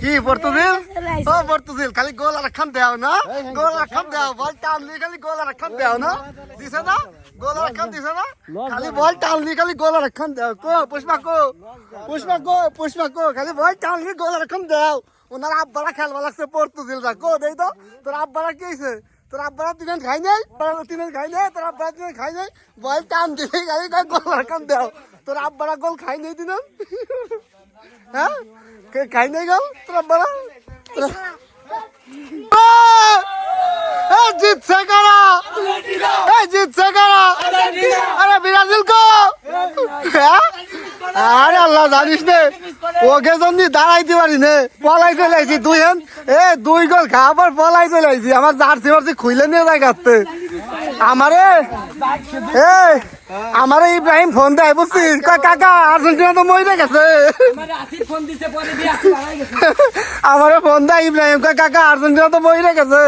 কি পর্তুজিল ও পর্তুজিল খালি গোল আর খান দেও না গোল আর খান দেও বল টানলি খালি গোল আর খান দেও না দিছে না গোল আর খান দিছে না খালি বল টানলি খালি গোল আর খান দেও কো পুষ্পা কো খালি বল টানলি গোল আর খান দেও ওনার আব্বারা খেলবা লাগছে পর্তুজিল রা কো দেই তো তোর আব্বারা কি হইছে তোর আব্বারা তিনজন খাই নাই তোর আব্বারা তিনজন খাই নাই বল টান দিলে খালি গোল আর খান দেও তোর আব্বারা গোল খাই নাই দিন হ্যাঁ খাই নাই গেল তোর আব্বারা জিতছে কারা জিতছে কারা আরে ব্রাজিল কো আরে আল্লাহ জানিস নে ওকে জন্য দাঁড়াইতে পারি নে পলাই চলে আইছি দুই গোল খাবার পলাই চলে আইছি আমার জার্সি খুইলে নিয়ে যায় কাটতে আমারে ইব্রাহিম ফোন দেয় বুঝছিস কাকা আর্জেন্টিনা তো মরে গেছে আমারে ফোন দেয় ইব্রাহিম কাকা আর্জেন্টিনা তো মরে গেছে